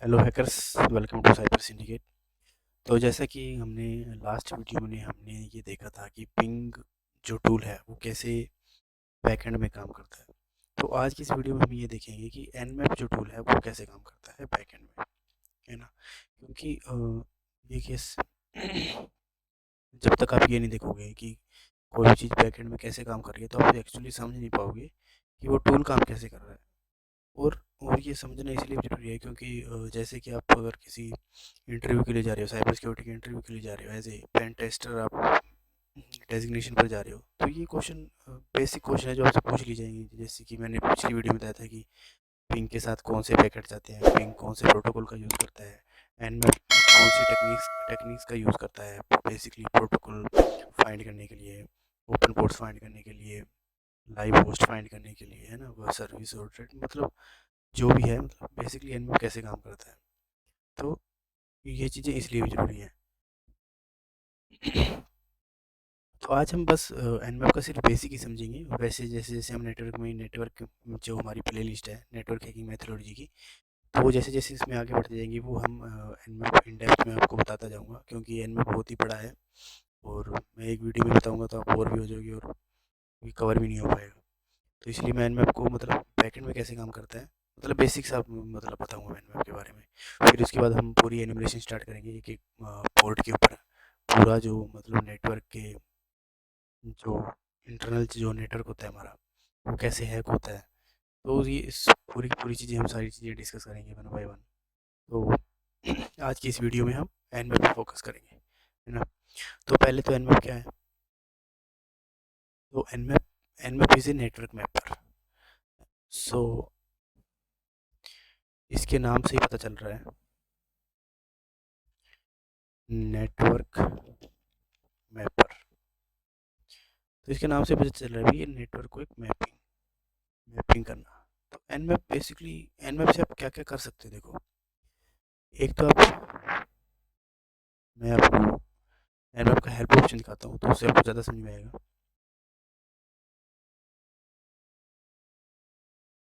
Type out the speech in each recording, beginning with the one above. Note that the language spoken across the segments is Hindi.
Hello hackers, welcome to cyber syndicate. तो जैसा कि हमने लास्ट वीडियो में हमने ये देखा था कि पिंग जो टूल है वो कैसे बैकएंड में काम करता है। तो आज की इस वीडियो में हम ये देखेंगे कि nmap जो टूल है वो कैसे काम करता है बैकएंड में, है ना। क्योंकि ये केस जब तक आप ये नहीं देखोगे कि कोई भी चीज़ बैकएंड में कैसे काम कर रही है तो आप एक्चुअली समझ नहीं पाओगे कि वो टूल काम कैसे कर रहा है। और ये समझना इसलिए भी ज़रूरी है क्योंकि जैसे कि आप अगर किसी इंटरव्यू के लिए जा रहे हो, साइबर सिक्योरिटी के इंटरव्यू के लिए जा रहे हो, एज ए पेन टेस्टर आप डेजिग्नेशन पर जा रहे हो, तो ये क्वेश्चन बेसिक क्वेश्चन है जो आपसे पूछ ली जाएंगे। जैसे कि मैंने पिछली वीडियो में बताया था कि पिंग के साथ कौन से पैकेट जाते हैं, पिंग कौन से प्रोटोकॉल का यूज़ करता है, एंड में कौन सी टेक्निक्स का यूज़ करता है बेसिकली प्रोटोकॉल फाइंड करने के लिए, ओपन पोर्ट्स फाइंड करने के लिए, लाइव होस्ट फाइंड करने के लिए, है ना, वो सर्विस और मतलब जो भी है, मतलब बेसिकली एनमैप कैसे काम करता है। तो ये चीज़ें इसलिए भी ज़रूरी हैं। तो आज हम बस एनमैप का सिर्फ बेसिक ही समझेंगे। वैसे जैसे जैसे हम नेटवर्क जो हमारी प्ले लिस्ट है नेटवर्क हैकिंग मेथोडोलॉजी की, तो वो जैसे जैसे इसमें आगे बढ़ते जाएंगी वो हम एनमैप इन डेप्थ में आपको बताता जाऊँगा, क्योंकि एनमैप बहुत ही बड़ा है और मैं एक वीडियो में बताऊँगा तो आप बोर भी हो जाओगे और ये कवर भी नहीं हो पाएगा। तो इसलिए मैं एनमैप को मतलब बैकएंड में कैसे काम करता है, मतलब बेसिक सा मतलब बताऊँगा एनमैप के बारे में। फिर उसके बाद हम पूरी एनिमेशन स्टार्ट करेंगे एक एक पोर्ट के ऊपर। पूरा जो मतलब नेटवर्क के जो इंटरनल जो नेटवर्क होता है हमारा, वो कैसे हैक होता है। तो ये इस पूरी की पूरी चीज़ें हम सारी चीज़ें डिस्कस करेंगे वन बाय वन। तो आज की इस वीडियो में हम एनमैप पे फोकस करेंगे, है ना। तो पहले तो एनमैप क्या है। तो Nmap Nmap is a network mapper. So इसके नाम से ही पता चल रहा है, नेटवर्क मैपर। तो इसके नाम से पता चल रहा है भी ये नेटवर्क को एक मैपिंग करना। तो एनमैप बेसिकली, एनमैप से आप क्या क्या कर सकते हैं देखो। एक तो आप, मैं आपको एनमैप का हेल्प ऑप्शन दिखाता हूँ तो उससे आपको ज़्यादा समझ में आएगा।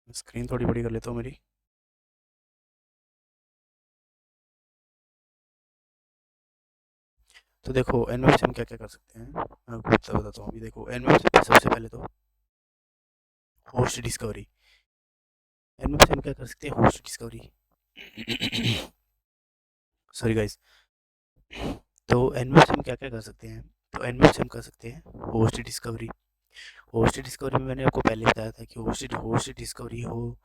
स्क्रीन थोड़ी बड़ी कर लेता हूँ मेरी। तो देखो एनमैप से हम क्या क्या कर सकते हैं, मैं आपको बताता हूँ। अभी देखो एनमैप से सबसे पहले तो होस्ट डिस्कवरी। एनमैप से हम क्या कर सकते हैं, होस्ट डिस्कवरी। Sorry guys. तो एनमैप से हम क्या क्या कर सकते हैं। तो एनमैप से हम कर सकते हैं होस्ट डिस्कवरी। होस्ट डिस्कवरी में मैंने आपको पहले बताया था कि होस्ट होस्ट डिस्कवरी हो,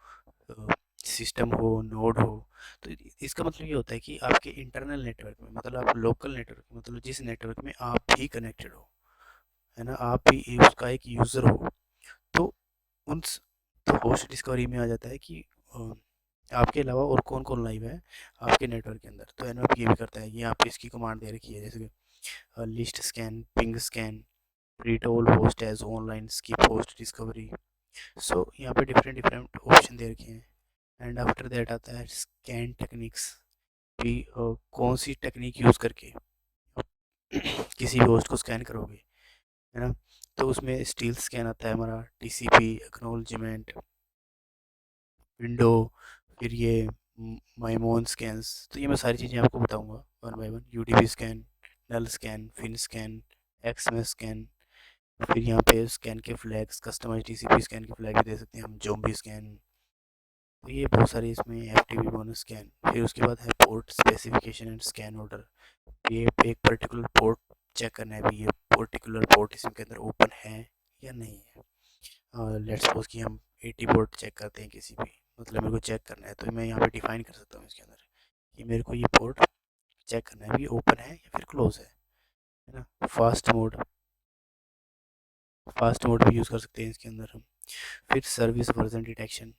सिस्टम हो, नोड हो। तो इसका मतलब ये होता है कि आपके इंटरनल नेटवर्क में, मतलब आप लोकल नेटवर्क, मतलब जिस नेटवर्क में आप भी कनेक्टेड हो, है ना, आप भी उसका एक यूज़र हो। तो उन तो होस्ट डिस्कवरी में आ जाता है कि आपके अलावा और कौन कौन लाइव है आपके नेटवर्क के अंदर। तो एनमैप ये भी करता है, ये यहाँ पे इसकी कमांड दे रखी है, जैसे कि list scan, ping scan, treat all host as online, skip host discovery. So यहाँ पे डिफरेंट डिफरेंट ऑप्शन दे रखे हैं। एंड आफ्टर दैट आता है स्कैन टेक्निक्स, कि कौन सी टेक्निक यूज़ करके आप किसी होस्ट को स्कैन करोगे, है ना। तो उसमें स्टील स्कैन आता है हमारा, टीसीपी, एक्नॉलेजमेंट, विंडो, फिर ये माइमोन स्कैन्स। तो ये मैं सारी चीज़ें आपको बताऊंगा one by one. UDP scan, null scan, FIN scan, XMAS scan, फिर यहाँ पे स्कैन के फ्लैग्स, कस्टमाइज टीसीपी स्कैन के फ्लैग भी दे सकते हैं हम, जोम्बी स्कैन। तो ये बहुत सारे इसमें एफटीपी बोनस स्कैन। फिर उसके बाद है port specification and scan order. ये एक पर्टिकुलर पोर्ट चेक करना है भी, ये पर्टिकुलर पोर्ट इसके अंदर ओपन है या नहीं है। लेट्स सपोज कि हम 80 पोर्ट चेक करते हैं किसी भी, मतलब मेरे को चेक करना है, तो मैं यहाँ पे डिफाइन कर सकता हूँ इसके अंदर कि मेरे को ये पोर्ट चेक करना है भी ओपन है या फिर क्लोज है ना। फास्ट मोड भी यूज़ कर सकते हैं इसके अंदर हम। फिर सर्विस वर्जन डिटेक्शन।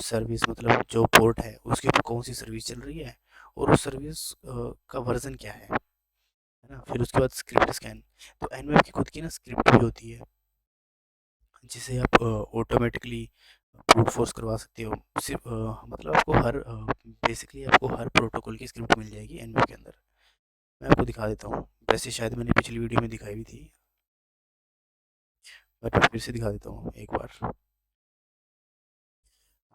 सर्विस मतलब जो पोर्ट है उसके ऊपर कौन सी सर्विस चल रही है और उस सर्विस का वर्जन क्या है ना। फिर उसके बाद स्क्रिप्ट स्कैन। तो एनवेब की खुद की ना स्क्रिप्ट भी होती है, जिसे आप ऑटोमेटिकली ब्रूट फोर्स करवा सकते हो। सिर्फ मतलब आपको हर बेसिकली आपको हर प्रोटोकॉल की स्क्रिप्ट मिल जाएगी एनवेब के अंदर। मैं आपको दिखा देता हूँ, वैसे शायद मैंने पिछली वीडियो में दिखाई भी थी, बट मैं फिर से दिखा देता हूँ एक बार।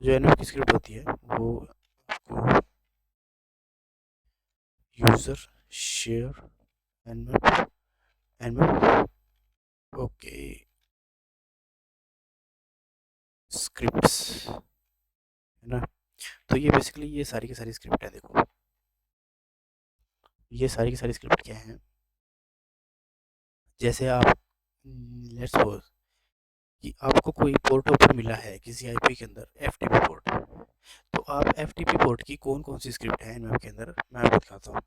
जो एनवेब की स्क्रिप्ट होती है वो आपको user share nmap nmap okay scripts है ना। तो ये बेसिकली ये सारी की सारी स्क्रिप्ट है। देखो ये सारी की सारी स्क्रिप्ट क्या है, जैसे आप लेट्स सपोज कि आपको कोई पोर्ट ओपन मिला है किसी आईपी के अंदर एफटीपी पोर्ट, तो आप एफटीपी पोर्ट की कौन कौन सी स्क्रिप्ट है nmap के अंदर मैं आपको दिखाता हूँ।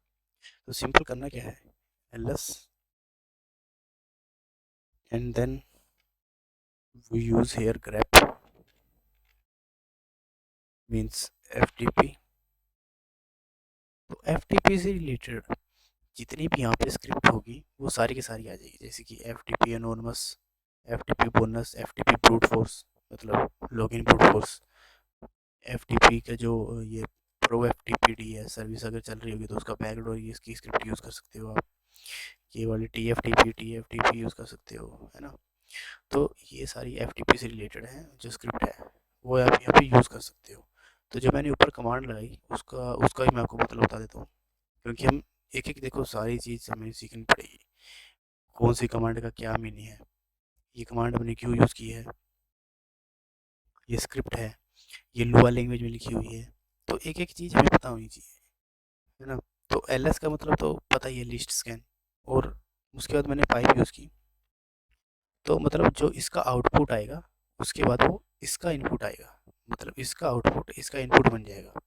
तो सिंपल करना क्या है, ls and then we use here grep means ftp। तो ftp से रिलेटेड जितनी भी यहाँ पे स्क्रिप्ट होगी वो सारी की सारी आ जाएगी, जैसे कि ftp anonymous, ftp bonus, ftp brute force मतलब लॉगिन ब्रूट फोर्स, ftp का जो ये प्रो ftpd है सर्विस अगर चल रही होगी तो उसका बैकडोर ये इसकी स्क्रिप्ट यूज़ कर सकते हो आप। ये वाली tftp यूज़ कर सकते हो, है ना। तो ये सारी ftp से रिलेटेड है जो स्क्रिप्ट है वो आप यहाँ पे यूज़ कर सकते हो। तो जो मैंने ऊपर कमांड लगाई उसका उसका ही मैं आपको मतलब बता देता हूँ, क्योंकि हम एक एक देखो सारी चीज़ हमें सीखनी पड़ेगी, कौन सी कमांड का क्या मीनिंग है, ये कमांड हमने क्यों यूज़ की है, ये स्क्रिप्ट है, ये लुआ लैंग्वेज में लिखी हुई है। तो एक एक चीज़ हमें पता होनी चाहिए, है ना। तो एल का मतलब तो पता ही है, लिस्ट स्कैन। और उसके बाद मैंने पाइप यूज़ की, तो मतलब जो इसका आउटपुट आएगा उसके बाद वो इसका इनपुट आएगा, मतलब इसका आउटपुट इसका इनपुट बन जाएगा।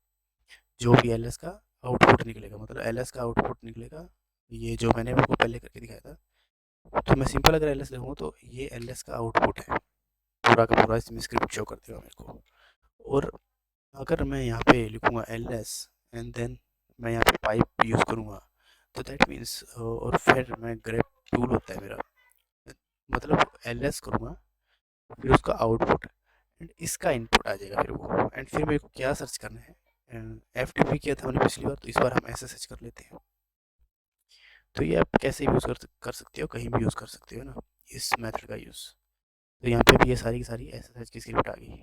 जो भी एल का आउटपुट निकलेगा मतलब एल का आउटपुट निकलेगा, ये जो मैंने आपको पहले करके दिखाया था। तो मैं सिंपल अगर एल एस लिखूँ तो ये एल का आउटपुट है, पूरा का पूरा इसमें स्क्रिप्ट शो कर देगा मेरे को। और अगर मैं यहाँ पे लिखूँगा एल एस एंड देन मैं यहाँ पे पाइप यूज़ करूँगा, तो दैट मीन्स और फिर मैं ग्रेप टूल होता है मेरा, मतलब एल एस करूँगा फिर उसका आउटपुट एंड इसका इनपुट आ जाएगा फिर वो, एंड फिर मेरे को क्या सर्च करना है। एफ टी पी किया था मैंने पिछली बार, तो इस बार हम एस एस एच कर लेते हैं। तो ये आप कैसे भी यूज़ कर सकते हो, कहीं भी यूज़ कर सकते हो ना इस मेथड का यूज़। तो यहाँ पे भी ये सारी की सारी एस एस एच की स्क्रिप्ट आ गई।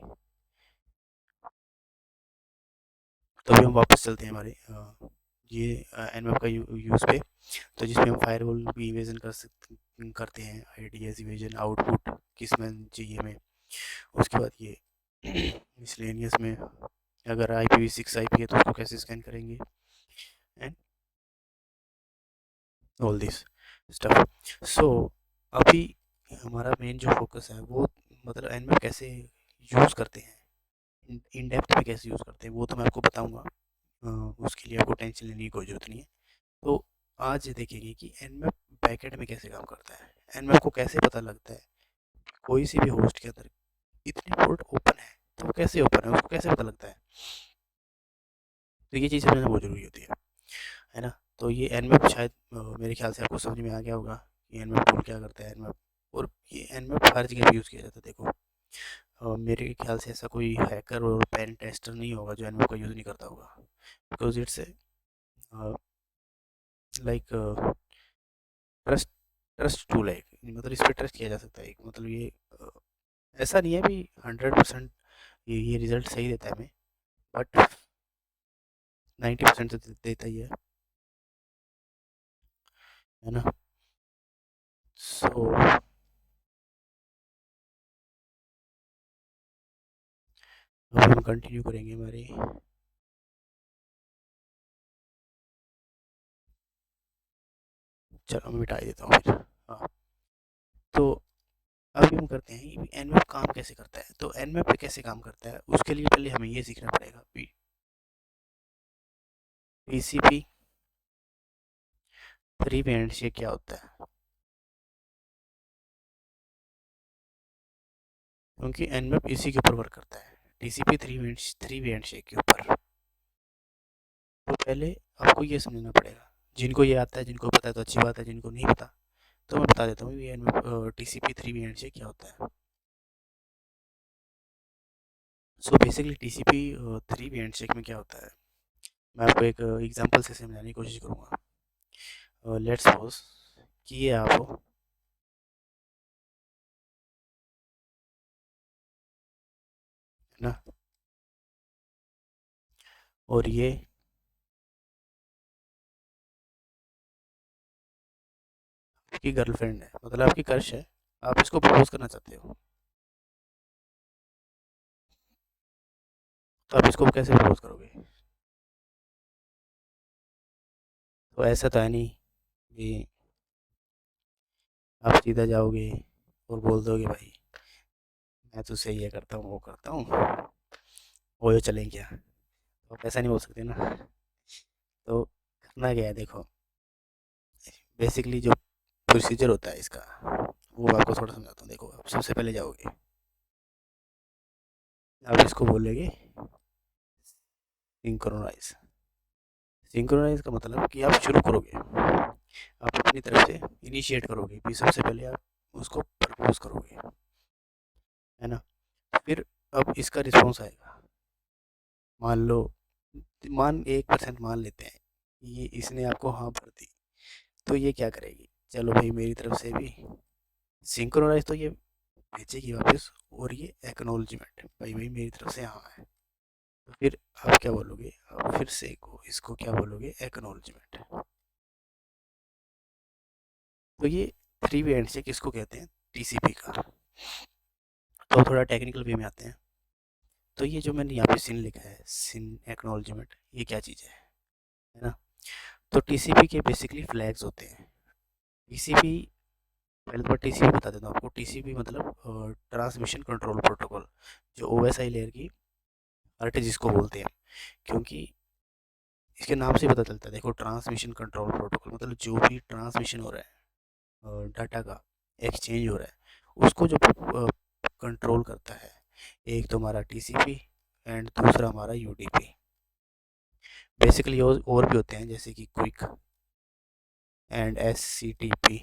तो अभी हम वापस चलते हैं हमारे ये एनवेब का यूज़ पे। तो जिसमें हम फायरवॉल भी इमेजन करते हैं, I D S imagine output किस में चाहिए हमें। उसके बाद ये मिसलेनियस में अगर IPv6 आईपी है तो उसको कैसे स्कैन करेंगे, एंड ऑल दिस स्टफ। सो अभी हमारा मेन जो फोकस है वो मतलब एनवेब कैसे यूज़ करते हैं, इन डेप्थ में कैसे यूज़ करते हैं वो तो मैं आपको बताऊंगा। उसके लिए आपको टेंशन लेने की कोई ज़रूरत नहीं है। तो आज देखेंगे कि एनमैप बैकएंड में कैसे काम करता है, एनमैप को कैसे पता लगता है कोई सी भी होस्ट के अंदर इतनी पोर्ट ओपन है, तो वो कैसे ओपन है उसको कैसे पता लगता है। तो ये चीज़ समझना बहुत ज़रूरी होती है ना। तो ये एनमैप शायद मेरे ख्याल से आपको समझ में आ गया होगा कि एनमैप टूल क्या करता है एनमैप। और ये एनमैप हर जगह यूज़ किया जाता है। देखो मेरे ख्याल से ऐसा कोई हैकर और पेन टेस्टर नहीं होगा जो एनमैप का यूज़ नहीं करता होगा, because it's like trust trust tool है, मतलब इस पर ट्रस्ट किया जा सकता है। मतलब ये ऐसा नहीं है भी 100% ये रिजल्ट सही देता है हमें, बट 90% तो देता ही है ना। सो अब हम कंटिन्यू करेंगे हमारे। चलो मैं मिटा ही देता हूँ फिर। हाँ, तो अभी हम करते हैं एनमैप काम कैसे करता है। तो एनमैप पे कैसे काम करता है उसके लिए पहले हमें ये सीखना पड़ेगा पीसीपी 3 हैंडशेक क्या होता है, क्योंकि एनमैप इसी के ऊपर वर्क करता है, टीसीपी 3 हैंडशेक के ऊपर। तो पहले आपको ये समझना पड़ेगा, जिनको ये आता है जिनको पता है तो अच्छी बात है, जिनको नहीं पता तो मैं बता देता हूँ ये TCP 3 हैंडशेक क्या होता है। सो बेसिकली TCP 3 हैंडशेक में क्या होता है, मैं आपको एक एग्जांपल से समझाने की कोशिश करूँगा। लेट्स सपोज कि ये आप हो, है ना, और ये आपकी गर्लफ्रेंड है, मतलब आपकी क्रश है, आप इसको प्रपोज करना चाहते हो, तो आप इसको कैसे प्रपोज करोगे? तो ऐसा तो है नहीं कि आप सीधा जाओगे और बोल दोगे भाई मैं तुझसे ये करता हूँ वो करता हूँ, वो चलें क्या? तो आप ऐसा नहीं बोल सकते ना। तो करना क्या है देखो, बेसिकली जो प्रोसीजर होता है इसका वो आपको थोड़ा समझाता हूँ। देखो आप सबसे पहले जाओगे, आप इसको बोलेंगे सिंक्रोनाइज। सिंक्रोनाइज का मतलब कि आप शुरू करोगे, आप अपनी तरफ से इनिशिएट करोगे कि सबसे पहले आप उसको प्रपोज करोगे, है ना? फिर अब इसका रिस्पॉन्स आएगा। मान लो, मान 1% मान लेते हैं ये इसने आपको हाँ भर दी, तो ये क्या करेगी, चलो भाई मेरी तरफ से भी सिंक्रोनाइज तो ये भेजेगी वापस, और ये एक्नॉलेजमेंट भाई भाई मेरी तरफ से हाँ है। तो फिर आप क्या बोलोगे, आप फिर से इसको क्या बोलोगे, एक्नॉलेजमेंट। तो ये थ्री वे हैंडशेक इसको कहते हैं, टीसीपी का। तो थोड़ा टेक्निकल वे में आते हैं। तो ये जो मैंने यहाँ पे सिन लिखा है, सिन एक्नॉलेजमेंट, ये क्या चीज़ है ना? तो टीसीपी के बेसिकली फ्लैग्स होते हैं। टीसीपी, पहले तो मैं टीसीपी बता देता हूँ आपको। टीसीपी मतलब ट्रांसमिशन कंट्रोल प्रोटोकॉल, जो ओएसआई लेयर की आरटी जिसको बोलते हैं, क्योंकि इसके नाम से पता चलता है। देखो ट्रांसमिशन कंट्रोल प्रोटोकॉल मतलब जो भी ट्रांसमिशन हो रहा है, डाटा का एक्सचेंज हो रहा है, उसको जो कंट्रोल करता है, एक तो हमारा टीसीपी एंड दूसरा हमारा यूडीपी। बेसिकली और भी होते हैं जैसे कि क्विक एंड एससीटीपी,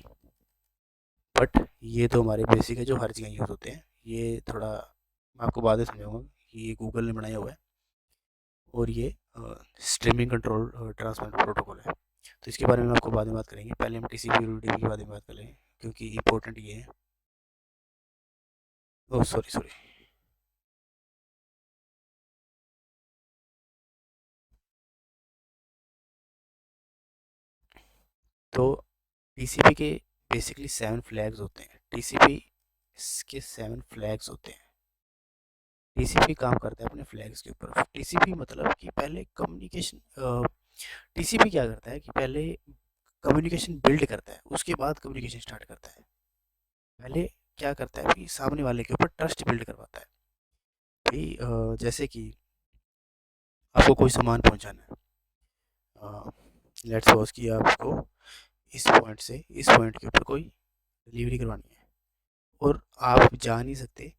बट ये तो हमारे बेसिक है जो हर जगह यूज़ होते हैं। ये थोड़ा मैं आपको बाद में समझाऊंगा कि ये गूगल ने बनाया हुआ है, और ये स्ट्रीमिंग कंट्रोल ट्रांसमिट प्रोटोकॉल है। तो इसके बारे में आपको बाद में बात करेंगे, पहले हम टीसीपी यूडीपी के बारे में बात कर लेंगे क्योंकि इंपॉर्टेंट ये है। Oh sorry sorry. तो टीसीपी के बेसिकली 7 फ्लैग्स होते हैं। टीसीपी के 7 फ्लैग्स होते हैं। टीसीपी काम करता है अपने फ्लैग्स के ऊपर। टीसीपी मतलब कि पहले कम्युनिकेशन, टीसीपी क्या करता है कि पहले कम्युनिकेशन बिल्ड करता है, उसके बाद कम्युनिकेशन स्टार्ट करता है। पहले क्या करता है कि सामने वाले के ऊपर ट्रस्ट बिल्ड करवाता है। भाई जैसे कि आपको कोई सामान पहुंचाना है, लेट्स सपोज कि आपको इस पॉइंट से इस पॉइंट के ऊपर कोई डिलीवरी करवानी है, और आप जा नहीं सकते,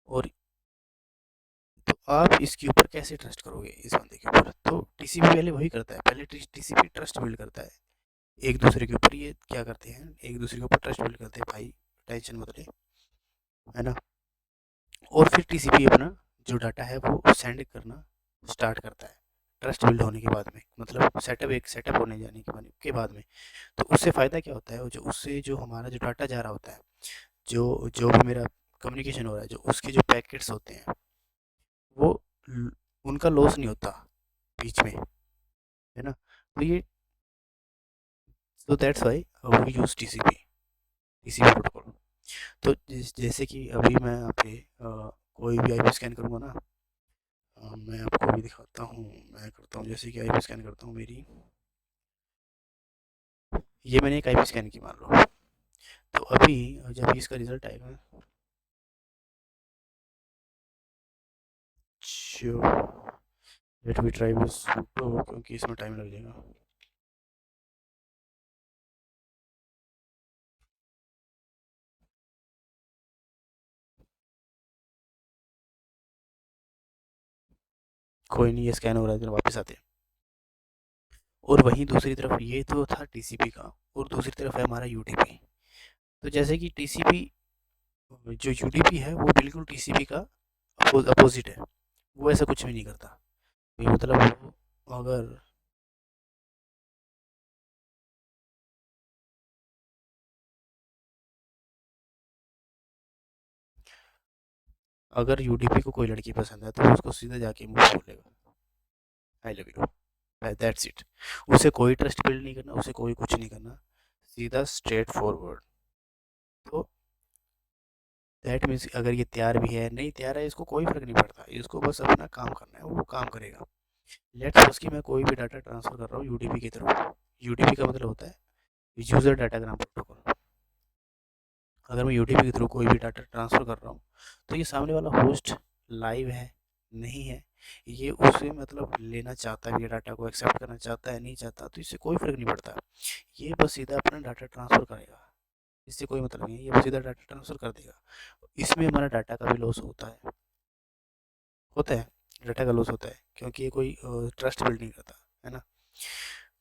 और तो आप इसके ऊपर कैसे ट्रस्ट करोगे इस बंदे के ऊपर? तो टीसीपी पहले वही करता है, पहले टीसीपी ट्रस्ट बिल्ड करता है एक दूसरे के ऊपर। ये क्या करते हैं, एक दूसरे के ऊपर ट्रस्ट बिल्ड करते हैं, भाई टेंशन मत ले, है ना? और फिर टीसीपी अपना जो डाटा है वो सेंड करना स्टार्ट करता है ट्रस्ट बिल्ड होने के बाद में, मतलब सेटअप होने जाने के बाद में। तो उससे फ़ायदा क्या होता है, जो उससे जो हमारा जो डाटा जा रहा होता है, जो जो भी मेरा कम्युनिकेशन हो रहा है, जो उसके जो पैकेट्स होते हैं वो उनका लॉस नहीं होता बीच में, है ना? तो ये, so that's why we use TCP, TCP protocol. तो जैसे कि अभी मैं यहाँ पे कोई भी आईपी स्कैन करूँगा ना, मैं आपको अभी दिखाता हूँ। मैं करता हूँ जैसे कि आईपी स्कैन करता हूँ मेरी, ये मैंने एक आईपी स्कैन की मान लो। तो अभी जब इसका रिजल्ट आएगा, let me try with pseudo क्योंकि इसमें टाइम लग जाएगा। कोई नहीं, ये स्कैन हो रहा है, तो वापस आते हैं। और वहीं दूसरी तरफ ये तो था टीसीपी का, और दूसरी तरफ है हमारा यूडीपी। तो जैसे कि टीसीपी, जो यूडीपी है वो बिल्कुल टीसीपी का अपोजिट है, वो ऐसा कुछ भी नहीं करता। ये मतलब अगर अगर यूडीपी को कोई लड़की पसंद है तो उसको सीधा जाके मुंह बोलेगा I love you, that's it. उसे कोई ट्रस्ट बिल्ड नहीं करना, उसे कोई कुछ नहीं करना, सीधा स्ट्रेट फॉरवर्ड। तो दैट मीन्स अगर ये तैयार भी है नहीं तैयार है इसको कोई फ़र्क नहीं पड़ता, इसको बस अपना काम करना है, वो काम करेगा। लेट्स सपोज कि मैं कोई भी डाटा ट्रांसफ़र कर रहा हूँ यूडीपी की तरफ। यूडीपी का मतलब होता है यूज़र डाटाग्राम प्रोटोकॉल। अगर मैं यूडीपी के थ्रू कोई भी डाटा ट्रांसफ़र कर रहा हूँ तो ये सामने वाला होस्ट लाइव है नहीं है, ये उसे मतलब लेना चाहता है, ये डाटा को एक्सेप्ट करना चाहता है नहीं चाहता, तो इससे कोई फ़र्क नहीं पड़ता। ये बस सीधा अपना डाटा ट्रांसफ़र करेगा, इससे कोई मतलब नहीं है, ये बस सीधा डाटा ट्रांसफ़र कर देगा। इसमें हमारा डाटा का भी लॉस होता है, डाटा का लॉस होता है क्योंकि ये कोई ट्रस्ट बिल्ड नहीं करता, है ना?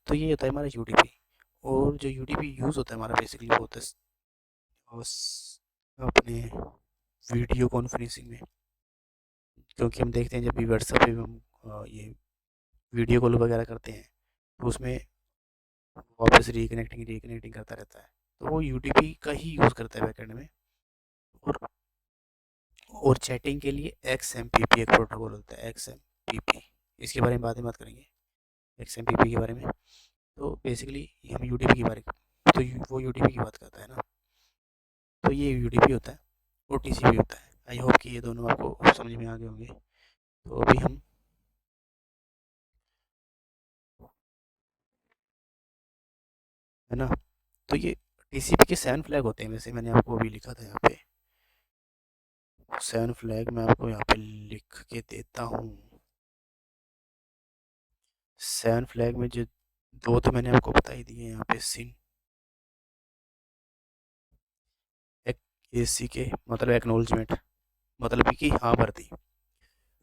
तो ये होता है हमारा यूडीपी। और जो यूडीपी यूज़ होता है हमारा बेसिकली वो होता है अपने वीडियो कॉन्फ्रेंसिंग में। क्योंकि हम देखते हैं जब भी व्हाट्सएप पे हम ये वीडियो कॉल वगैरह करते हैं तो उसमें वापस रिकनेक्टिंग करता रहता है, तो वो यूडीपी का ही यूज़ करता है बैकएंड में। और और चैटिंग के लिए XMPP एक प्रोटोकॉल होता है, XMPP। इसके बारे में बाद में बात करेंगे, XMPP के बारे में। तो बेसिकली हम यूडीपी के बारे में, तो वो यूडीपी की बात करता है ना, तो ये यूडीपी होता है और टीसीपी होता है। आई होप कि ये दोनों आपको समझ में आ गए होंगे। तो अभी हम, है ना, तो ये टीसीपी के 7 फ्लैग होते हैं, वैसे मैंने आपको अभी लिखा था यहाँ पे 7 फ्लैग, मैं आपको यहाँ पे लिख के देता हूँ। 7 फ्लैग में जो दो तो मैंने आपको बता ही दिए यहाँ पे, सिन एक एसी के मतलब एक्नॉलेजमेंट, मतलब कि हाँ भरती।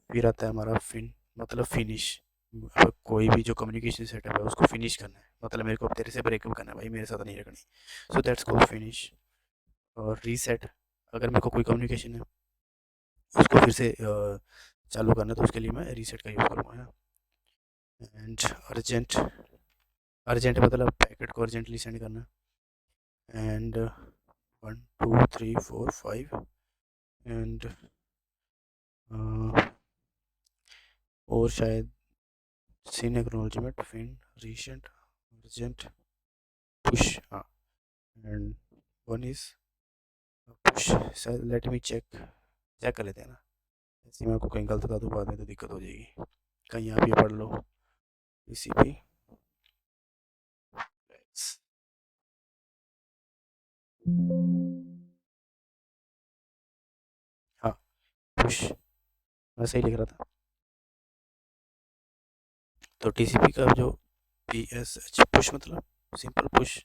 फिर आता है हमारा फिन मतलब फिनिश, कोई भी जो कम्युनिकेशन सेटअप है उसको फिनिश करना है, मतलब मेरे को अब तेरे से ब्रेकअप करना है भाई, मेरे साथ नहीं रखनी, सो दैट्स कॉल्ड फिनिश। और रीसेट, अगर मेरे को कोई कम्युनिकेशन है उसको फिर से चालू करना है तो उसके लिए मैं रीसेट का यूज़ करूँगा, है ना। एंड अर्जेंट, अर्जेंट मतलब पैकेट को अर्जेंटली सेंड करना। एंड 1 2 3 4 5 एंड और शायद SYN acknowledgement FIN recent urgent push, हाँ। एंड वन इज पुश, शायद लेट मी चेक, चेक कर लेते हैं ना, ऐसे मैं आपको कहीं गलत बता दूँ बाद में तो दिक्कत हो जाएगी। कहीं आप ये पढ़ लो इसी पे। हाँ, पुश, मैं सही लिख रहा था। तो टीसीपी का जो PSH पुश मतलब सिंपल पुश,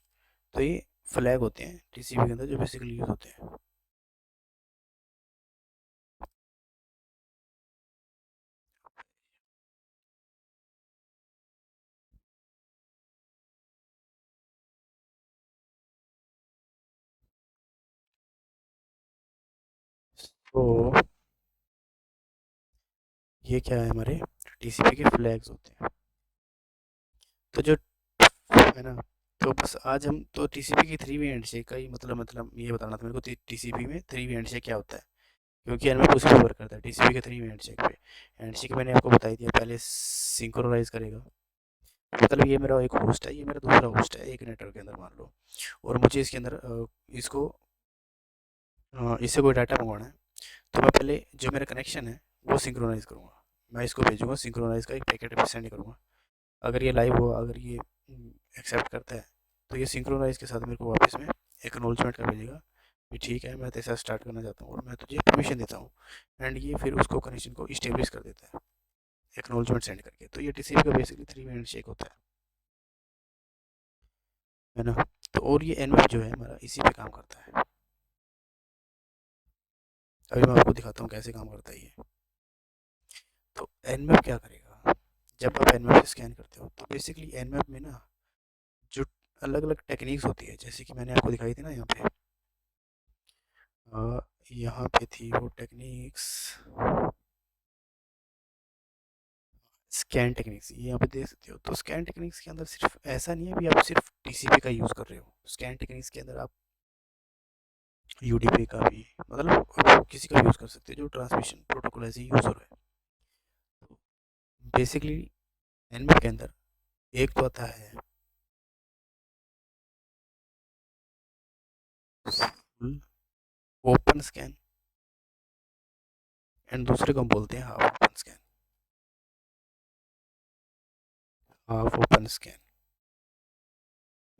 तो ये फ्लैग होते हैं टीसीपी के अंदर जो बेसिकली यूज़ होते हैं। तो ये क्या है, हमारे टीसीपी के फ्लैग्स होते हैं। तो जो, है ना, तो बस आज हम तो टीसीपी की 3 वे हैंडशेक का ही मतलब ये बताना था मेरे को, टीसीपी में 3 वे हैंडशेक क्या होता है, क्योंकि एनएमएफ उसी पे वर्क करता है टीसीपी के 3 वे हैंडशेक पे। हैंडशेक मैंने आपको बता ही दिया, पहले सिंक्रोनाइज करेगा, मतलब ये मेरा एक होस्ट है, ये मेरा दूसरा होस्ट है एक नेटवर्क के अंदर मान लो, और मुझे इसके अंदर इसको इससे कोई डाटा मंगवाना है, तो मैं पहले जो मेरा कनेक्शन है वो सिंक्रोनाइज़ करूँगा, मैं इसको भेजूँगा सिंक्रोनाइज़ का एक पैकेट सेंड करूँगा। अगर ये लाइव हुआ, अगर ये एक्सेप्ट करता है तो ये सिंक्रोनाइज़ के साथ मेरे को वापस में एक्नॉलेजमेंट कर भेजेगा कि ठीक है मैं तेरे साथ स्टार्ट करना चाहता हूँ और मैं तुझे परमिशन देता हूँ। एंड ये फिर उसको कनेक्शन को इस्टेब्लिश कर देता है एक्नॉलेजमेंट सेंड करके। तो ये टीसीपी का बेसिकली 3 वे हैंडशेक होता है ना। तो और ये एनवेफ जो है हमारा इसी पे काम करता है। अभी मैं आपको दिखाता हूँ कैसे काम करता है ये। तो एनवेफ क्या करेगा, जब आप एनवेफ स्कैन करते हो तो बेसिकली एनवेफ में ना जो अलग अलग टेक्निक्स होती है, जैसे कि मैंने आपको दिखाई थी ना यहाँ पे, यहाँ पे थी वो टेक्निक्स, स्कैन टेक्निक्स, ये यहाँ पे देख सकते हो। तो स्कैन टेक्निक्स के अंदर सिर्फ ऐसा नहीं है कि आप सिर्फ टीसीपी का यूज़ कर रहे हो, स्कैन टेक्निक्स के अंदर आप यूडीपी का भी, मतलब आप किसी का यूज़ कर सकते हो जो ट्रांसमिशन प्रोटोकॉल ऐसे यूज़ हो रहा है। तो बेसिकली एनएमएफ के अंदर एक तो आता है फुल ओपन स्कैन एंड दूसरे को हम बोलते हैं half open scan. Half open scan,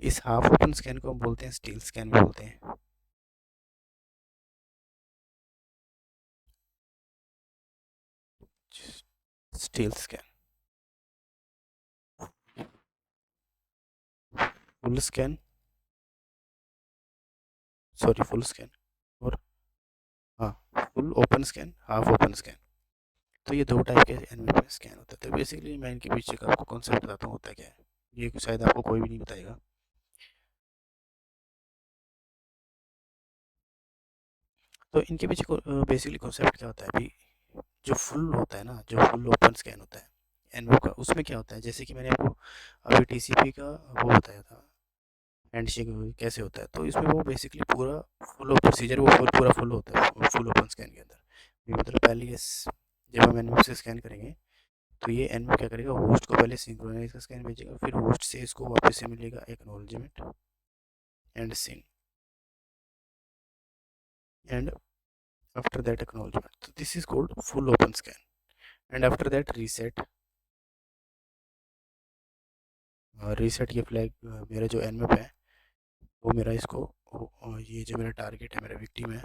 इस हाफ ओपन स्कैन को हम बोलते हैं स्टील स्कैन भी बोलते हैं। Steel scan, full scan, sorry full scan और हाँ full open scan, half open scan. तो ये दो टाइप के एनवीपी स्कैन होते हैं। तो बेसिकली मैं इनके पीछे का आपको कॉन्सेप्ट बताता हूँ होता क्या है, ये शायद आपको कोई भी नहीं बताएगा। तो इनके पीछे को बेसिकली कॉन्सेप्ट क्या होता है अभी, जो फुल होता है ना, जो फुल ओपन स्कैन होता है एनवीपी का, उसमें क्या होता है जैसे कि मैंने आपको अभी टीसीपी का वो बताया था हैंडशेक कैसे होता है, तो इसमें वो बेसिकली पूरा फुल प्रोसीजर वो पूरा फुल होता है फुल ओपन स्कैन के अंदर। ये मतलब पहले ये जब हम एनवीपी से स्कैन करेंगे तो ये एनवीपी क्या करेगा, होस्ट को पहले सिंक्रोनाइज का स्कैन भेजेगा, फिर होस्ट से इसको वापस से मिलेगा acknowledgement and SYN and after that acknowledgement. So this is called full open scan and after that reset। Reset ये फ्लैग मेरा जो एनमैप है वो मेरा इसको ये जो मेरा टारगेट है, मेरा विक्टिम है,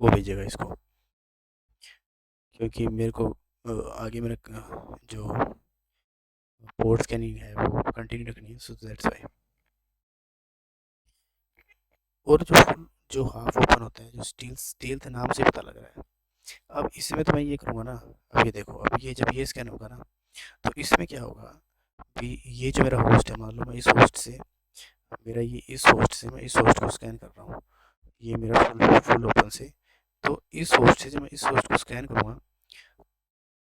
वो भेजेगा इसको, क्योंकि मेरे को आगे मेरा जो पोर्ट स्कैनिंग है वो कंटिन्यू रखनी है, सो दैट्स वाई। और जो हाफ ओपन होता है, जो स्टील्थ नाम से पता लग रहा है, अब इसमें तो मैं ये करूँगा ना, अब ये देखो, अब ये जब ये स्कैन होगा ना तो इसमें क्या होगा कि ये जो मेरा होस्ट है, मान लो मैं इस होस्ट से, मेरा ये इस होस्ट से मैं इस होस्ट को स्कैन कर रहा हूँ, ये मेरा फुल ओपन से, तो इस होस्ट से जब मैं इस होस्ट को स्कैन करूँगा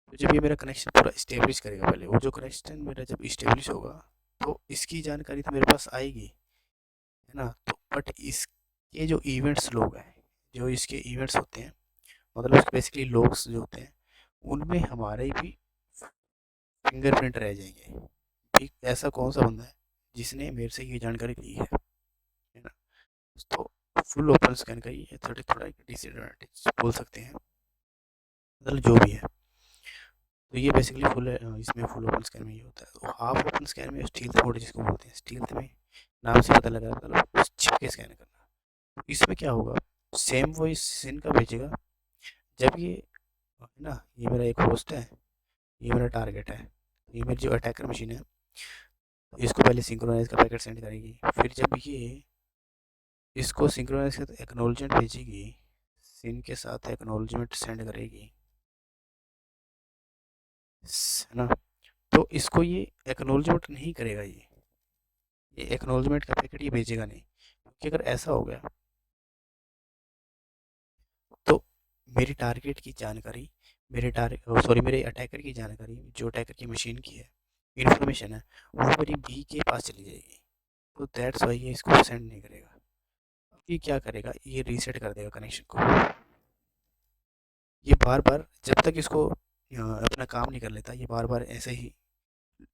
तो जब ये मेरा कनेक्शन पूरा इस्टेब्लिश करेगा, पहले वो जो कनेक्शन मेरा जब इस्टेब्लिश होगा तो इसकी जानकारी तो मेरे पास आएगी, है ना। तो बट इसके जो इवेंट्स लोग हैं, जो इसके इवेंट्स होते हैं, मतलब बेसिकली लोग्स जो होते हैं, उनमें हमारे भी फिंगरप्रिंट रह जाएंगे। ठीक, ऐसा कौन सा बंदा है जिसने मेरे से ये जानकारी ली है ना। तो फुल ओपन स्कैन का ये थोड़ा थोड़ा एक डिसएडवांटेज बोल सकते हैं, मतलब जो भी है। तो ये बेसिकली इसमें फुल ओपन स्कैन में ये होता है। तो हाफ ओपन स्कैन में स्टील्थ मोड जिसको बोलते हैं, स्टील्थ में नाम से पता लगा, मतलब छिप के स्कैन करना। तो इसमें क्या होगा, सेम वही सिन का भेजेगा, जब ये है ना, ये मेरा एक होस्ट है, ये मेरा टारगेट है, ये मेरी जो अटैकर मशीन है, तो इसको पहले सिंक्रोनाइज का पैकेट सेंड करेगी, फिर जब ये इसको सिंक्रोनाइज के एक्नॉलेजमेंट भेजेगी, सिन के साथ एक्नॉलेजमेंट सेंड करेगी, है ना। तो इसको ये एक्नॉलेजमेंट नहीं करेगा, ये एक्नॉलेजमेंट का पैकेट ये भेजेगा नहीं, क्योंकि अगर ऐसा हो गया तो मेरी टारगेट की जानकारी, मेरे टारगेट सॉरी मेरे अटैकर की जानकारी, जो अटैकर की मशीन की है इन्फॉर्मेशन है, वो मेरी बी के पास चली जाएगी। तो दैट्स वाई ये इसको सेंड नहीं करेगा। ये क्या करेगा, ये रीसेट कर देगा कनेक्शन को। ये बार बार जब तक इसको अपना काम नहीं कर लेता, ये बार बार ऐसे ही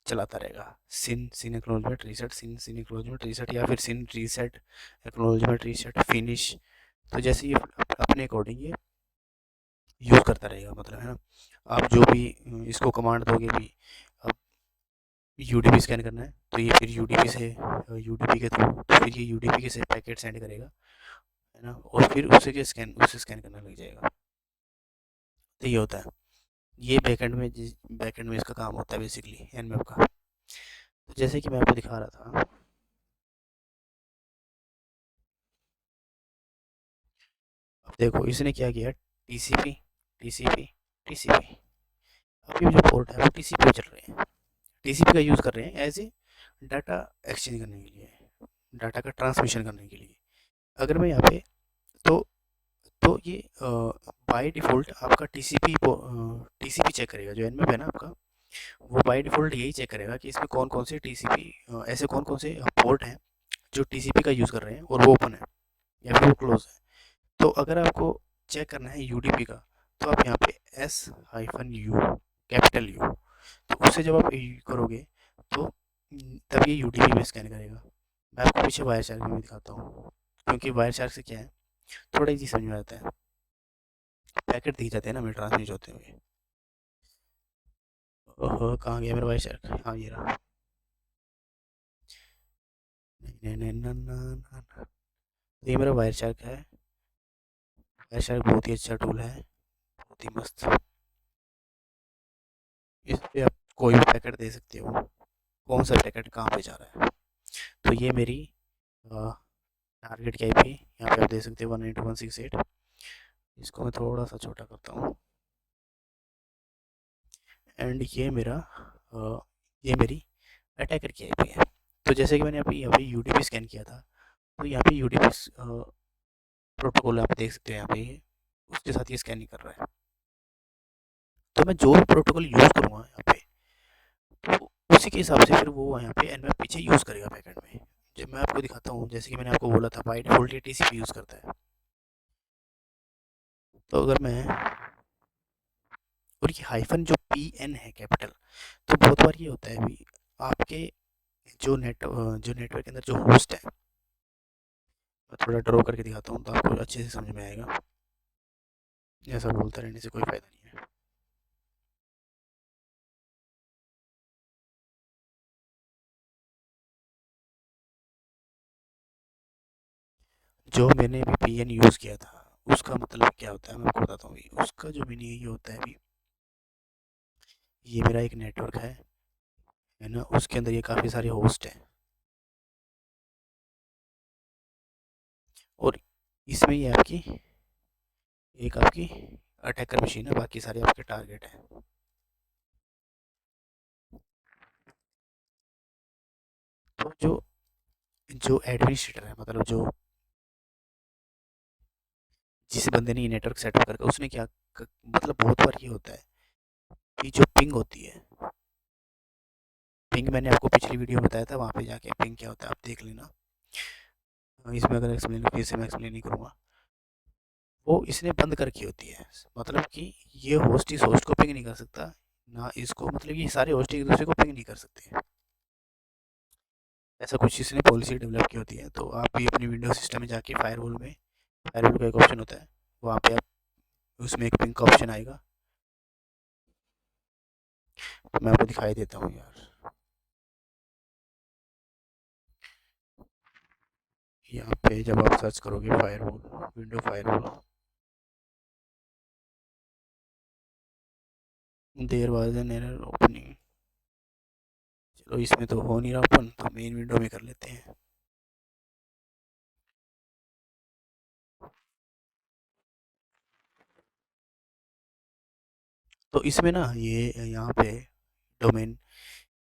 चलाता रहेगा, सिन सिन एक्नॉलेजमेंट रीसेट, सिन सिन एक्नॉलेजमेंट रीसेट, या फिर सिन रीसेट एक्नॉलेजमेंट रीसेट फिनिश। तो जैसे ये अपने अकॉर्डिंग ये यूज़ करता रहेगा, मतलब है ना। आप जो भी इसको कमांड दोगे भी, अब यूडीपी स्कैन करना है तो ये फिर यूडीपी से, यूडीपी के थ्रू तो फिर ये यूडीपी के से पैकेट सेंड करेगा, है ना, और फिर उसे स्कैन करने लग जाएगा। तो ये होता है, ये बैकएंड में इसका काम होता है बेसिकली एनमैप का। तो जैसे कि मैं आपको दिखा रहा था, अब देखो इसने क्या किया, टीसीपी टीसीपी टीसीपी, अब ये जो पोर्ट है वो टीसीपी पे चल रहे हैं, टीसीपी का यूज़ कर रहे हैं एज ए डाटा एक्सचेंज करने के लिए, डाटा का ट्रांसमिशन करने के लिए। अगर मैं यहाँ पे तो ये बाय डिफ़ॉल्ट आपका टीसीपी चेक करेगा, जो एनमैप है ना आपका, वो बाय डिफ़ॉल्ट यही चेक करेगा कि इसमें कौन कौन से टीसीपी ऐसे कौन कौन से पोर्ट हैं जो टीसीपी का यूज़ कर रहे हैं और वो ओपन है या फिर वो क्लोज है। तो अगर आपको चेक करना है यूडीपी का, तो आप यहाँ पे S-U कैपिटल यू, तो उससे जब आप करोगे तो तब ये यूडीपी में स्कैन करेगा। मैं आपको पीछे वायर शार्क में भी दिखाता हूँ, क्योंकि वायर शार्क से क्या है, थोड़ा इजी समझ में आता है। पैकेट दिख जाते हैं ना हमें ट्रांसमिट होते हुए। ओहो, कहाँ गया मेरा वायर शार्क? हाँ, ये रहा। नहीं नहीं नहीं ना ना ना। तो ये मेरा वायर शार्क है। वायर शार्क बहुत ही अच्छा टूल है, बहुत ही मस्त। इस पे आप कोई भी पैकेट दे सकते हो, कौन सा पैकेट कहाँ पे जा रहा है। तो ये मेरी टारगेट की आईपी, यहाँ पे आप दे सकते हो 192.168। इसको मैं थोड़ा सा छोटा करता हूँ। एंड ये मेरा ये मेरी अटैकर की आईपी है। तो जैसे कि मैंने अभी अभी यूडीपी स्कैन किया था, तो यहाँ पे यूडीपी प्रोटोकॉल आप देख सकते हो, यहाँ पे उसके साथ ये स्कैनिंग कर रहा है। तो मैं जो भी प्रोटोकॉल यूज़ करूँगा यहाँ पे, तो उसी के हिसाब से फिर वो यहाँ पे एनवेप पीछे यूज़ करेगा पैकेट में। जब मैं आपको दिखाता हूँ, जैसे कि मैंने आपको बोला था बाय डिफ़ॉल्ट ये टीसीपी यूज़ करता है। तो अगर मैं, और ये हाइफन जो पी एन है कैपिटल, तो बहुत बार ये होता है अभी आपके जो नेटवर्क के अंदर जो होस्ट है, मैं थोड़ा ड्रॉ करके दिखाता हूँ तो आपको अच्छे से समझ में आएगा। ऐसा बोलता रहने से कोई फ़ायदा नहीं है। जो मैंने अभी पी एन यूज़ किया था, उसका मतलब क्या होता है मैं आपको बताता हूँ। उसका जो मीनिंग ये होता है अभी, ये मेरा एक नेटवर्क है ना, उसके अंदर ये काफ़ी सारे होस्ट हैं, और इसमें ये आपकी एक आपकी अटैकर मशीन है, बाकी सारे आपके टारगेट हैं। तो जो जो एडमिनिस्ट्रेटर है, मतलब जो जिस बंदे ने ये नेटवर्क सेटअप करके, उसने क्या मतलब बहुत बार ये होता है कि जो पिंग होती है, पिंग मैंने आपको पिछली वीडियो में बताया था, वहाँ पे जाके पिंग क्या होता है आप देख लेना। इसमें अगर एक्सप्लेन फिर से मैं एक्सप्लेन नहीं करूँगा। वो इसने बंद कर रखी होती है, मतलब कि ये होस्ट इस होस्ट को पिंग नहीं कर सकता, ना इसको, मतलब ये सारे होस्ट एक दूसरे को पिंग नहीं कर सकते। ऐसा कुछ इसने पॉलिसी डेवलप की होती है। तो आप भी अपनी विंडोज सिस्टम में जाके फायरवॉल का एक ऑप्शन होता है, वहाँ पे आप उसमें एक पिंग का ऑप्शन आएगा। तो मैं आपको दिखाई देता हूँ यार, यहाँ पे जब आप सर्च करोगे firewall, window firewall, there was an error opening. चलो, इसमें तो हो नहीं रहा ओपन, तो मेन विंडो में कर लेते हैं। तो इसमें ना ये यहाँ पे domain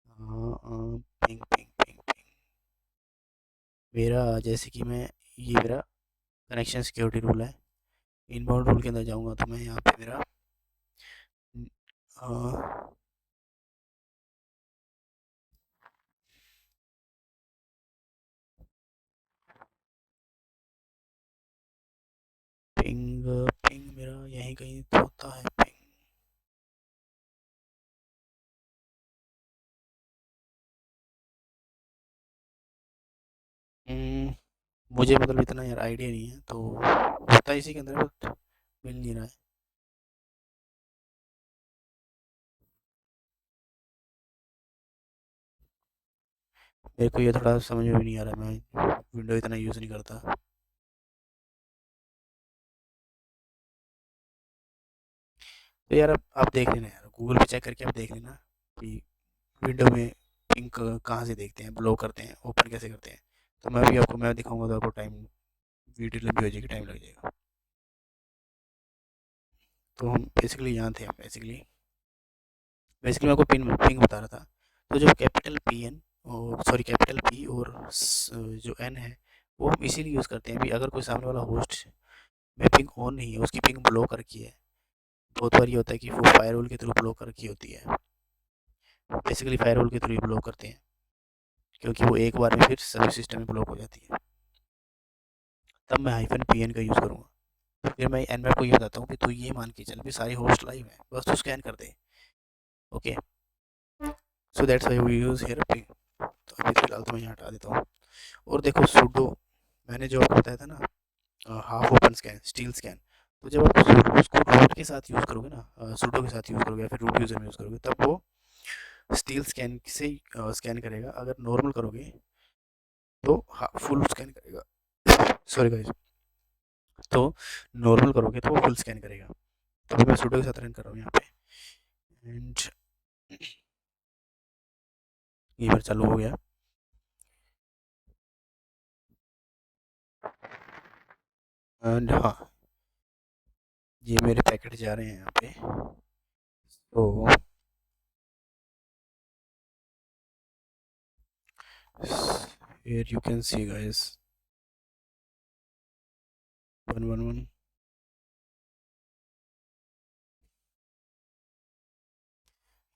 ping ping ping ping, मेरा जैसे कि मैं, ये मेरा कनेक्शन सिक्योरिटी रूल है। इनबाउंड रूल के अंदर जाऊँगा तो मैं यहाँ पे मेरा पिंग पिंग मेरा यहीं कहीं तो होता है पिंग। मुझे मतलब इतना यार आइडिया नहीं है, तो होता है इसी के अंदर, बट मिल नहीं रहा है। मेरे को ये थोड़ा समझ में भी नहीं आ रहा, मैं विंडो इतना यूज़ नहीं करता। तो यार आप देख लेना यार, गूगल पे चेक करके आप देख लेना कि विंडो में पिंग कहाँ से देखते हैं, ब्लो करते हैं, ओपन कैसे करते हैं। तो मैं भी आपको मैं दिखाऊंगा तो आपको टाइम, वीडियो लंबी हो जाएगी, टाइम लग जाएगा। तो हम बेसिकली यहाँ थे, हम बेसिकली बेसिकली मैं आपको पिन पिंग बता रहा था। तो जो कैपिटल पी एन, और सॉरी कैपिटल पी और जो एन है, वो हम इसीलिए यूज़ करते हैं। अभी अगर कोई सामने वाला होस्ट में पिंग ऑन नहीं है, उसकी पिंग ब्लो कर रखी है, बहुत बार ये होता है कि वो फायरवॉल के थ्रू ब्लो कर रखी होती है। बेसिकली फायरवॉल के थ्रू ही ब्लो करते हैं, क्योंकि वो एक बार में फिर सभी सिस्टम में ब्लॉक हो जाती है। तब मैं हाइफन पी एन का यूज़ करूँगा। फिर मैं एनवेब को ये बताता हूँ कि तू ये मान के चल भी सारी होस्ट लाइव है, बस तू स्कैन कर दे। Okay, so that's why we use here ping. तो अभी फिलहाल तो मैं यहाँ हटा देता हूँ। और देखो सूडो, मैंने जो आपको बताया था ना, half open scan, steel scan, तो जब आप उसको रूट के साथ यूज़ करोगे ना, सूडो के साथ यूज़ करोगे या फिर रूट यूज़र में यूज़ करोगे, तब वो स्टील स्कैन से ही स्कैन करेगा। अगर नॉर्मल करोगे तो फुल स्कैन करेगा। सॉरी गाइस, तो नॉर्मल करोगे तो वो फुल स्कैन करेगा। तो अभी मैं सूडो के साथ रन कर रहा हूँ यहाँ पे, एंड ये बार चालू हो गया। एंड हाँ, ये मेरे पैकेट जा रहे हैं यहाँ पे। तो here you can see guys, 111,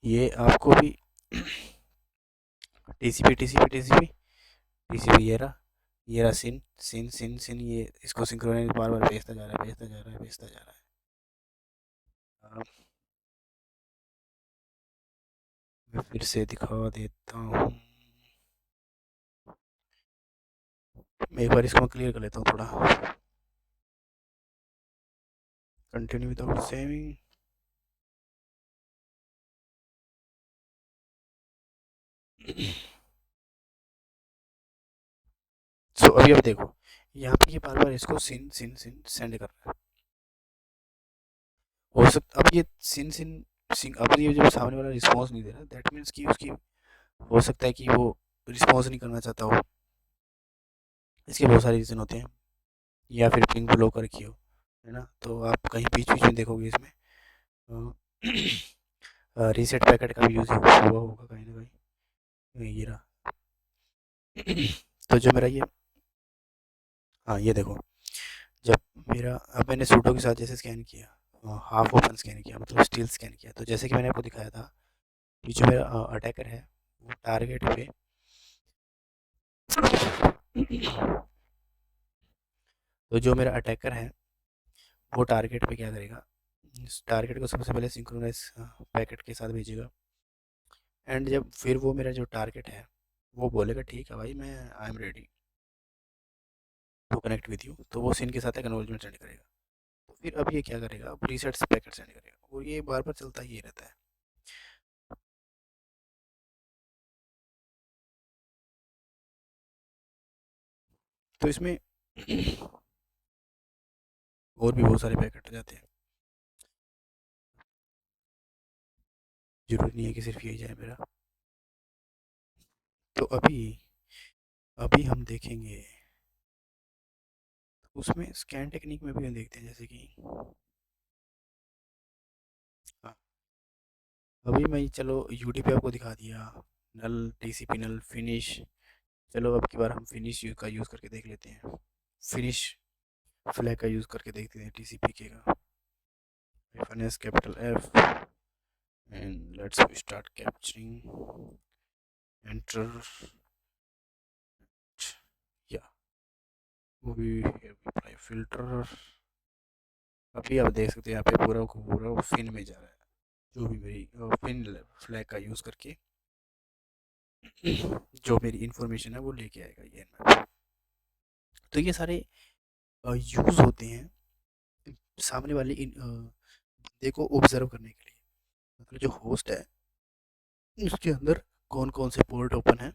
ये आपको भी टीसीपी टीसीपी टीसीपी टीसीपी, ये रहा सिन सिन सिन सिन, ये इसको सिंक्रोनाइज बार बार भेजता जा रहा है, भेजता जा रहा है, भेजता जा रहा है। मैं फिर से दिखा देता हूँ, मैं एक बार इसको क्लियर कर लेता हूँ थोड़ा। Continue without saving. सो अभी आप देखो, यहाँ पे ये बार बार इसको सिन सिन सिन सेंड कर रहा है। हो सकता अब ये सिन सिन सिन, अब ये जो सामने वाला रिस्पॉन्स नहीं दे रहा, दैट मीन्स कि उसकी, हो सकता है कि वो रिस्पॉन्स नहीं करना चाहता हो। इसके बहुत सारे रीज़न होते हैं, या फिर पिंग ब्लो कर रखी हो, है ना। तो आप कहीं बीच बीच में देखोगे इसमें रीसेट पैकेट का भी यूज़ हुआ होगा कहीं ना कहीं, ये रहा। तो जो मेरा ये, हाँ ये देखो, जब मेरा, अब मैंने सूडो के साथ जैसे स्कैन किया, हाफ ओपन स्कैन किया, मतलब स्टील स्कैन किया, तो जैसे कि मैंने आपको दिखाया था, ये जो मेरा अटैकर है वो टारगेट पे तो जो मेरा अटैकर है वो टारगेट पे क्या करेगा, इस टारगेट को सबसे पहले सिंक्रोनाइज पैकेट के साथ भेजेगा। एंड जब फिर वो मेरा जो टारगेट है वो बोलेगा ठीक है भाई, मैं I am ready to connect with you, तो वो सिन के साथ एक्नॉलेजमेंट सेंड करेगा। तो फिर अब ये क्या करेगा, अब रीसेट पैकेट सेंड करेगा, और ये बार बार चलता ही रहता है। तो इसमें और भी बहुत सारे पैकेट आ जाते हैं, जरूरी नहीं है कि सिर्फ यही जाए मेरा। तो अभी अभी हम देखेंगे, उसमें स्कैन टेक्निक में भी हम देखते हैं, जैसे कि हाँ, अभी मैं चलो यूडी पे आपको दिखा दिया, नल टीसीपी नल फिनिश। चलो अब की बार हम फिनिश का यूज़ करके देख लेते हैं, फिनिश फ्लैग का यूज़ करके देखते हैं टीसीपी के का। F capital F, and let's start capturing, enter, या मूवी अप्लाई फिल्टर। अभी आप देख सकते हैं यहाँ पे पूरा को पूरा फिन में जा रहा है, जो भी मेरी फिन फ्लैग का यूज़ करके जो मेरी इंफॉर्मेशन है वो लेके आएगा ये मैप। तो ये सारे यूज़ होते हैं सामने वाले बंदे को ऑब्जर्व करने के लिए, मतलब जो होस्ट है उसके अंदर कौन कौन से पोर्ट ओपन है,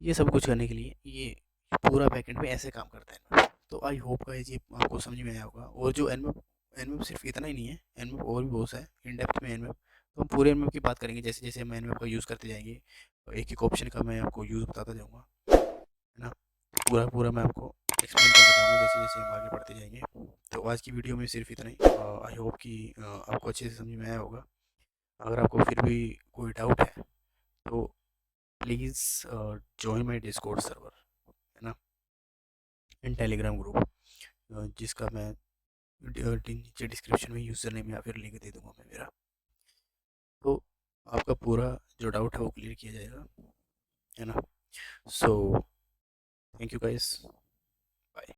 ये सब कुछ करने के लिए ये पूरा बैकएंड में ऐसे काम करता है ना। तो आई होप गाइस ये आपको समझ में आया होगा। और जो एनमेप, एनमेप सिर्फ इतना ही नहीं है, एनमेप और भी बहुत सा है इन डेप्थ में एनमेप, तो हम पूरे एनमेप की बात करेंगे जैसे जैसे हम एनमेप का यूज़ करते जाएंगे, एक एक ऑप्शन का मैं आपको यूज़ बताता जाऊँगा, है ना। पूरा पूरा मैं आपको एक्सप्लेन करते जाऊँगा जैसे जैसे हम आगे बढ़ते जाएंगे। तो आज की वीडियो में सिर्फ इतना ही। आई होप कि आपको अच्छे से समझ में आया होगा। अगर आपको फिर भी कोई डाउट है तो please join my Discord server, है ना, एंड टेलीग्राम ग्रुप, जिसका मैं नीचे डिस्क्रिप्शन में यूज़र नेम या फिर लिंक दे दूंगा मैं मेरा। तो आपका पूरा जो डाउट है वो क्लियर किया जाएगा, है ना। So thank you guys.